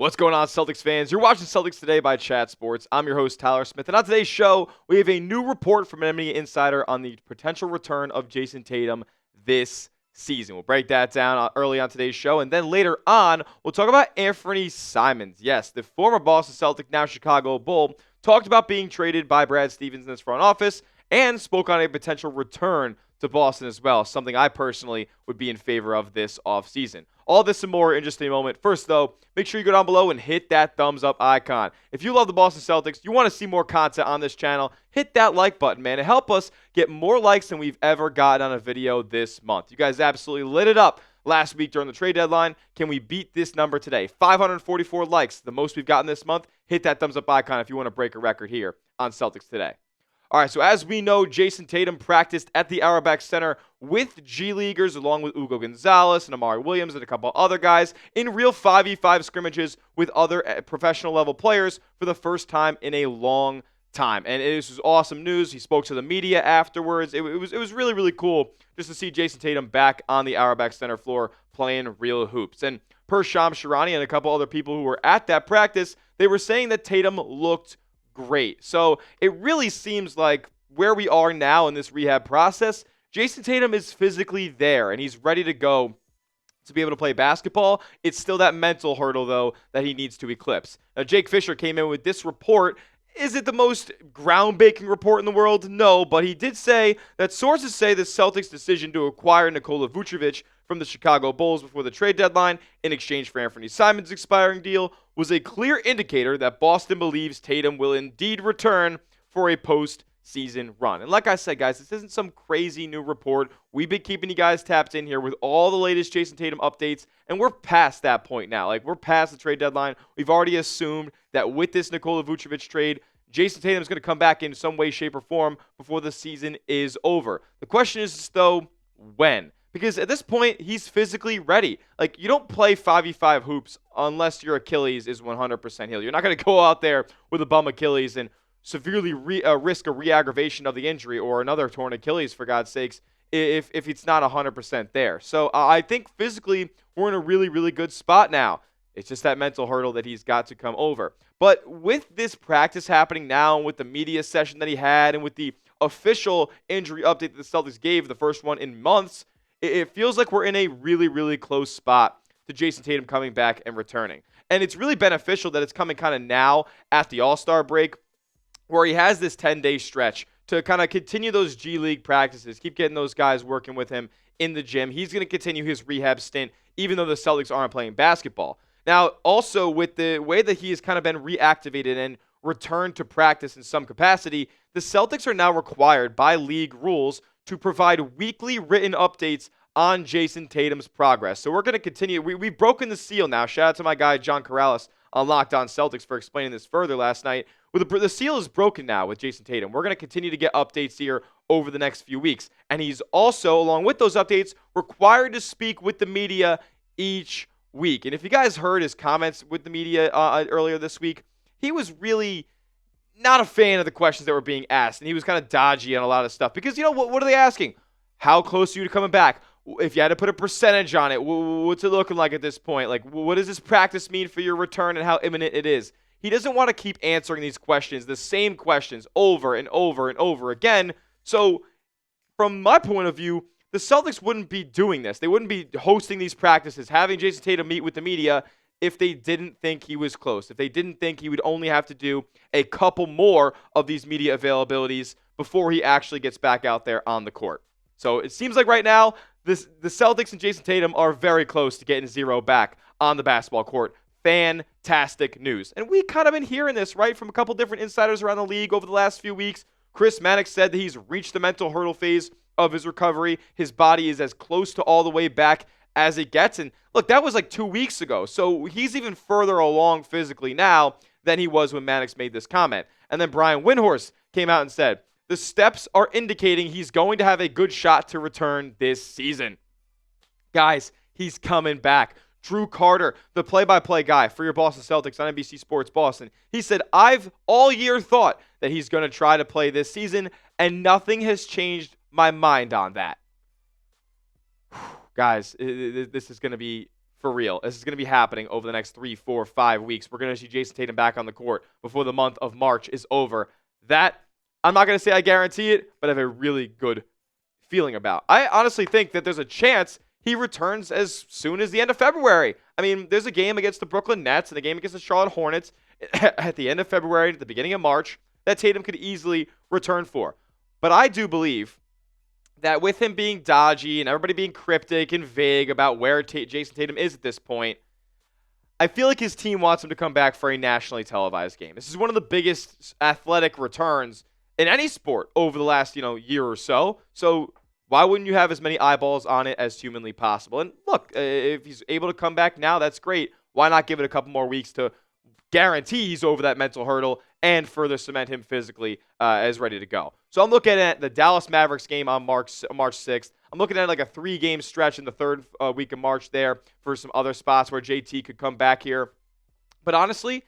What's going on, Celtics fans? You're watching Celtics Today by Chat Sports. I'm your host, Tyler Smith, and on today's show, we have a new report from an NBA insider on the potential return of Jayson Tatum this season. We'll break that down early on today's show, and then later on, we'll talk about Anfernee Simons. Yes, the former Boston Celtic, now Chicago Bull, talked about being traded by Brad Stevens in his front office and spoke on a potential return to Boston as well, something I personally would be in favor of this offseason. All this and more in just a moment. First, though, make sure you go down below and hit that thumbs up icon. If you love the Boston Celtics, you want to see more content on this channel, hit that like button, man. It help us get more likes than we've ever gotten on a video this month. You guys absolutely lit it up last week during the trade deadline. Can we beat this number today? 544 likes, the most we've gotten this month. Hit that thumbs up icon if you want to break a record here on Celtics Today. All right, so as we know, Jayson Tatum practiced at the Auerbach Center with G Leaguers along with Ugo Gonzalez and Amari Williams and a couple other guys in real 5v5 scrimmages with other professional level players for the first time in a long time. And this was awesome news. He spoke to the media afterwards. It was really, really cool just to see Jayson Tatum back on the Auerbach Center floor playing real hoops. And per Shams Charania and a couple other people who were at that practice, they were saying that Tatum looked great. So it really seems like where we are now in this rehab process, Jayson Tatum is physically there and he's ready to go to be able to play basketball. It's still that mental hurdle, though, that he needs to eclipse. Now, Jake Fisher came in with this report. Is it the most groundbreaking report in the world? No, but he did say that sources say the Celtics' decision to acquire Nikola Vucevic from the Chicago Bulls before the trade deadline in exchange for Anfernee Simons' expiring deal was a clear indicator that Boston believes Tatum will indeed return for a postseason run. And like I said, guys, this isn't some crazy new report. We've been keeping you guys tapped in here with all the latest Jayson Tatum updates, and we're past that point now. Like, we're past the trade deadline. We've already assumed that with this Nikola Vucevic trade, Jayson Tatum is going to come back in some way, shape, or form before the season is over. The question is, though, when? Because at this point, he's physically ready. Like, you don't play 5v5 hoops unless your Achilles is 100% healed. You're not going to go out there with a bum Achilles and severely risk a re-aggravation of the injury or another torn Achilles, for God's sakes, if it's not 100% there. So I think physically we're in a really, really good spot now. It's just that mental hurdle that he's got to come over. But with this practice happening now, and with the media session that he had, and with the official injury update that the Celtics gave, the first one in months, it feels like we're in a really, really close spot to Jayson Tatum coming back and returning. And it's really beneficial that it's coming kind of now at the All-Star break, where he has this 10-day stretch to kind of continue those G League practices, keep getting those guys working with him in the gym. He's going to continue his rehab stint, even though the Celtics aren't playing basketball. Now, also with the way that he has kind of been reactivated and returned to practice in some capacity, the Celtics are now required by league rules to provide weekly written updates on Jayson Tatum's progress. So we're going to continue. We've broken the seal now. Shout out to my guy, John Corrales, on Locked On Celtics for explaining this further last night. The seal is broken now with Jayson Tatum. We're going to continue to get updates here over the next few weeks. And he's also, along with those updates, required to speak with the media each week. And if you guys heard his comments with the media earlier this week, he was really not a fan of the questions that were being asked. And he was kind of dodgy on a lot of stuff. Because, you know, what are they asking? How close are you to coming back? If you had to put a percentage on it, what's it looking like at this point? Like, what does this practice mean for your return and how imminent it is? He doesn't want to keep answering these questions, the same questions, over and over and over again. So, from my point of view, the Celtics wouldn't be doing this. They wouldn't be hosting these practices, having Jayson Tatum meet with the media if they didn't think he was close, if they didn't think he would only have to do a couple more of these media availabilities before he actually gets back out there on the court. So it seems like right now, the Celtics and Jayson Tatum are very close to getting zero back on the basketball court. Fantastic news. And we kind of been hearing this, right, from a couple different insiders around the league over the last few weeks. Chris Mannix said that he's reached the mental hurdle phase of his recovery. His body is as close to all the way back as it gets. And look, that was like 2 weeks ago. So he's even further along physically now than he was when Mannix made this comment. And then Brian Windhorst came out and said, the steps are indicating he's going to have a good shot to return this season. Guys, he's coming back. Drew Carter, the play-by-play guy for your Boston Celtics on NBC Sports Boston, he said, I've all year thought that he's going to try to play this season, and nothing has changed my mind on that. Guys, this is going to be for real. This is going to be happening over the next 3, 4, 5 weeks. We're going to see Jayson Tatum back on the court before the month of March is over. That, I'm not going to say I guarantee it, but I have a really good feeling about. I honestly think that there's a chance he returns as soon as the end of February. I mean, there's a game against the Brooklyn Nets and a game against the Charlotte Hornets at the end of February, at the beginning of March, that Tatum could easily return for. But I do believe that with him being dodgy and everybody being cryptic and vague about where Jayson Tatum is at this point, I feel like his team wants him to come back for a nationally televised game. This is one of the biggest athletic returns in any sport over the last, year or so. So why wouldn't you have as many eyeballs on it as humanly possible? And look, if he's able to come back now, that's great. Why not give it a couple more weeks to guarantee he's over that mental hurdle and further cement him physically as ready to go? So I'm looking at the Dallas Mavericks game on March 6th. I'm looking at like a 3-game stretch in the third week of March there for some other spots where JT could come back here. But honestly,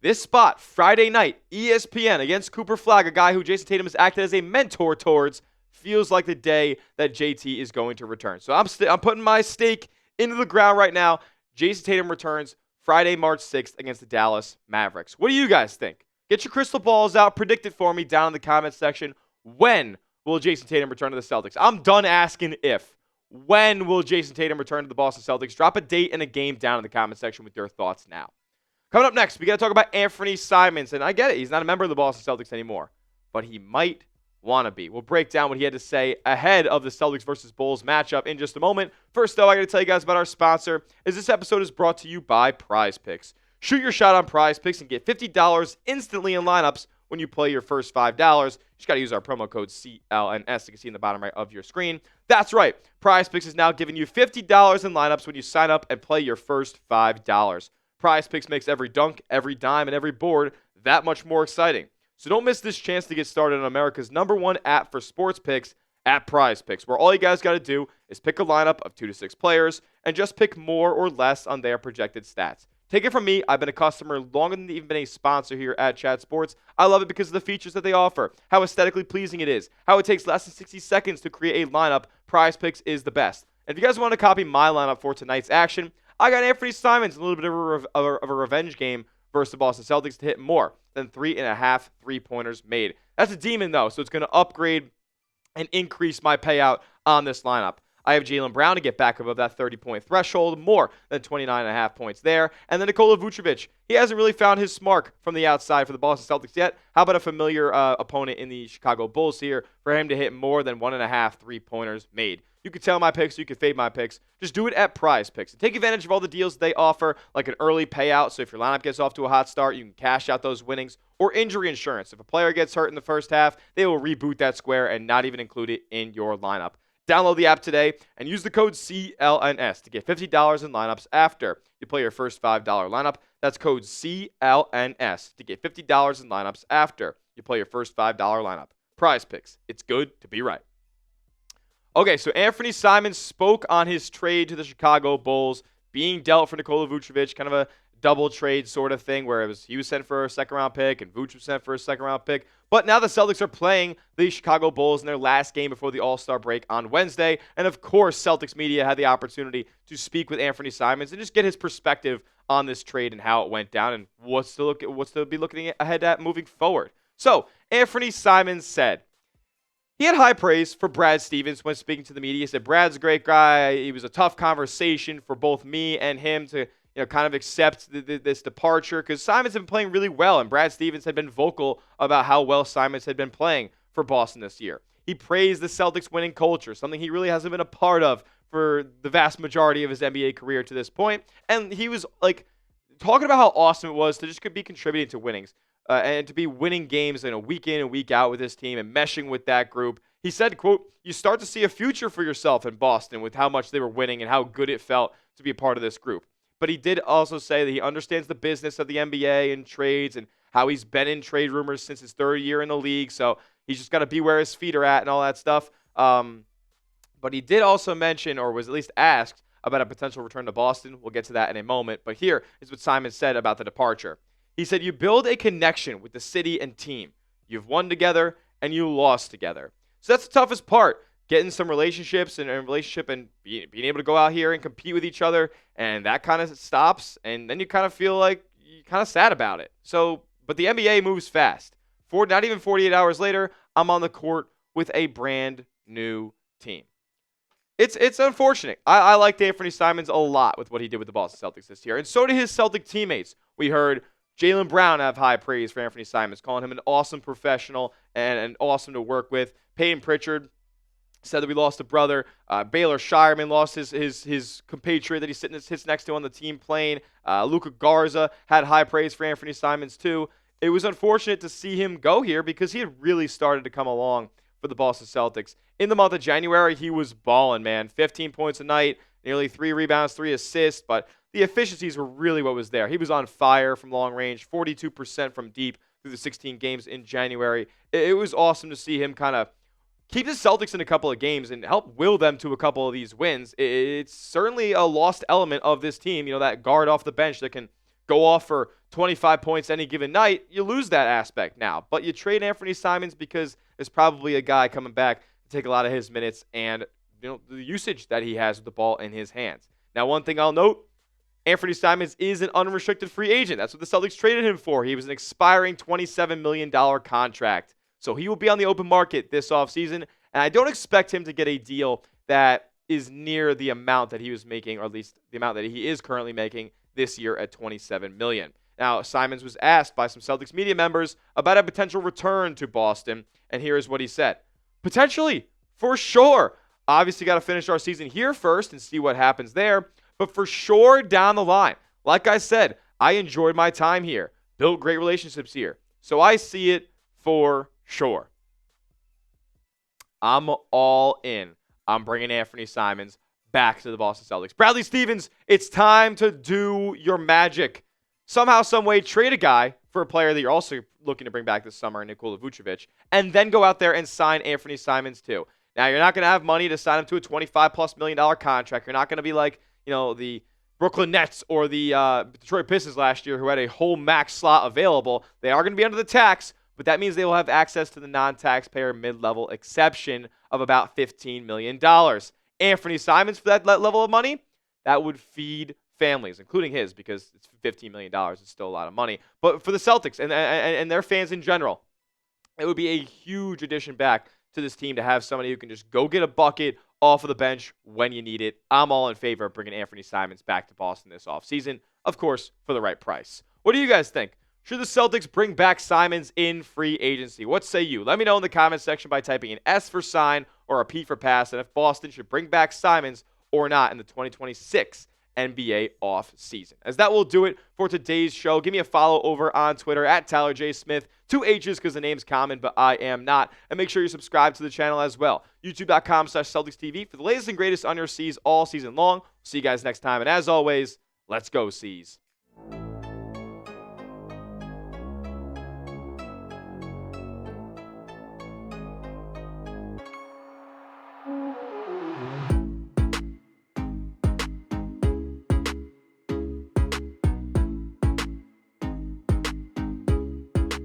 this spot, Friday night, ESPN against Cooper Flagg, a guy who Jayson Tatum has acted as a mentor towards, feels like the day that JT is going to return. So I'm putting my stake into the ground right now. Jayson Tatum returns Friday, March 6th against the Dallas Mavericks. What do you guys think? Get your crystal balls out. Predict it for me down in the comments section. When will Jayson Tatum return to the Celtics? I'm done asking if. When will Jayson Tatum return to the Boston Celtics? Drop a date and a game down in the comment section with your thoughts now. Coming up next, we got to talk about Anfernee Simons. And I get it. He's not a member of the Boston Celtics anymore. But he might want to be. We'll break down what he had to say ahead of the Celtics versus Bulls matchup in just a moment. First, though, I got to tell you guys about our sponsor, as this episode is brought to you by PrizePicks. Shoot your shot on PrizePicks and get $50 instantly in lineups when you play your first $5. You just got to use our promo code CLNS. You can see in the bottom right of your screen. That's right. PrizePicks is now giving you $50 in lineups when you sign up and play your first $5. PrizePicks makes every dunk, every dime, and every board that much more exciting. So don't miss this chance to get started on America's #1 app for sports picks at PrizePicks, where all you guys got to do is pick a lineup of 2 to 6 players and just pick more or less on their projected stats. Take it from me, I've been a customer longer than even been a sponsor here at Chat Sports. I love it because of the features that they offer, how aesthetically pleasing it is, how it takes less than 60 seconds to create a lineup. PrizePicks is the best. And if you guys want to copy my lineup for tonight's action, I got Anfernee Simons, a little bit of a revenge game versus the Boston Celtics to hit more than 3.5 3-pointers made. That's a demon, though, so it's going to upgrade and increase my payout on this lineup. I have Jaylen Brown to get back above that 30-point threshold, more than 29.5 points there. And then Nikola Vucevic. He hasn't really found his mark from the outside for the Boston Celtics yet. How about a familiar opponent in the Chicago Bulls here for him to hit more than 1.5 3-pointers made? You can tell my picks, you can fade my picks. Just do it at PrizePicks. Take advantage of all the deals they offer, like an early payout. So if your lineup gets off to a hot start, you can cash out those winnings. Or injury insurance. If a player gets hurt in the first half, they will reboot that square and not even include it in your lineup. Download the app today and use the code CLNS to get $50 in lineups after you play your first $5 lineup. That's code CLNS to get $50 in lineups after you play your first $5 lineup. PrizePicks. It's good to be right. Okay, so Anfernee Simons spoke on his trade to the Chicago Bulls, being dealt for Nikola Vucevic, kind of a double trade sort of thing where he was sent for a second-round pick and Vucevic was sent for a second-round pick. But now the Celtics are playing the Chicago Bulls in their last game before the All-Star break on Wednesday. And, of course, Celtics media had the opportunity to speak with Anfernee Simons and just get his perspective on this trade and how it went down and what's to be looking ahead at moving forward. So, Anfernee Simons said, he had high praise for Brad Stevens when speaking to the media. He said, Brad's a great guy. It was a tough conversation for both me and him to kind of accept this departure because Simons had been playing really well, and Brad Stevens had been vocal about how well Simons had been playing for Boston this year. He praised the Celtics winning culture, something he really hasn't been a part of for the vast majority of his NBA career to this point. And he was talking about how awesome it was to just be contributing to winnings. And to be winning games week in and week out with his team and meshing with that group. He said, quote, you start to see a future for yourself in Boston with how much they were winning and how good it felt to be a part of this group. But he did also say that he understands the business of the NBA and trades and how he's been in trade rumors since his third year in the league. So he's just got to be where his feet are at and all that stuff. But he did also mention, or was at least asked, about a potential return to Boston. We'll get to that in a moment. But here is what Simon said about the departure. He said, you build a connection with the city and team. You've won together and you lost together. So that's the toughest part. getting some relationships and being able to go out here and compete with each other, and that kind of stops, and then you kind of feel like you're kind of sad about it. So, but the NBA moves fast. Not even 48 hours later, I'm on the court with a brand new team. It's unfortunate. I liked Anfernee Simons a lot with what he did with the Boston Celtics this year, and so did his Celtic teammates. We heard Jaylen Brown have high praise for Anfernee Simons, calling him an awesome professional and awesome to work with. Payton Pritchard said that we lost a brother. Baylor Shireman lost his compatriot that he sits next to on the team plane. Luka Garza had high praise for Anfernee Simons too. It was unfortunate to see him go here because he had really started to come along for the Boston Celtics. In the month of January, he was balling, man. 15 points a night, nearly 3 rebounds, 3 assists, but the efficiencies were really what was there. He was on fire from long range, 42% from deep through the 16 games in January. It was awesome to see him kind of keep the Celtics in a couple of games and help will them to a couple of these wins. It's certainly a lost element of this team, that guard off the bench that can go off for 25 points any given night. You lose that aspect now, but you trade Anfernee Simons because there's probably a guy coming back to take a lot of his minutes and the usage that he has with the ball in his hands. Now, one thing I'll note, Anfernee Simons is an unrestricted free agent. That's what the Celtics traded him for. He was an expiring $27 million contract. So he will be on the open market this offseason, and I don't expect him to get a deal that is near the amount that he was making, or at least the amount that he is currently making this year at $27 million. Now, Simons was asked by some Celtics media members about a potential return to Boston, and here is what he said. Potentially, for sure. Obviously, got to finish our season here first and see what happens there, but for sure down the line. Like I said, I enjoyed my time here, built great relationships here, so I see it for sure. I'm all in. I'm bringing Anfernee Simons back to the Boston Celtics. Bradley Stevens, it's time to do your magic. Somehow, some way, trade a guy for a player that you're also looking to bring back this summer, Nikola Vucevic, and then go out there and sign Anfernee Simons too. Now, you're not going to have money to sign him to a $25+ million contract. You're not going to be like, the Brooklyn Nets or the Detroit Pistons last year who had a whole max slot available. They are going to be under the tax, but that means they will have access to the non-taxpayer mid-level exception of about $15 million. Anfernee Simons, for that level of money, that would feed families, including his, because it's $15 million. It's still a lot of money. But for the Celtics and their fans in general, it would be a huge addition back to this team to have somebody who can just go get a bucket off of the bench when you need it. I'm all in favor of bringing Anfernee Simons back to Boston this offseason, of course, for the right price. What do you guys think? Should the Celtics bring back Simons in free agency? What say you? Let me know in the comments section by typing an S for sign or a P for pass, and if Boston should bring back Simons or not in the 2026 NBA off season. As that will do it for today's show. Give me a follow over on Twitter at Tyler J. Smith. 2 H's because the name's common, but I am not. And make sure you subscribe to the channel as well. YouTube.com/Celtics TV for the latest and greatest on your C's all season long. See you guys next time. And as always, let's go C's.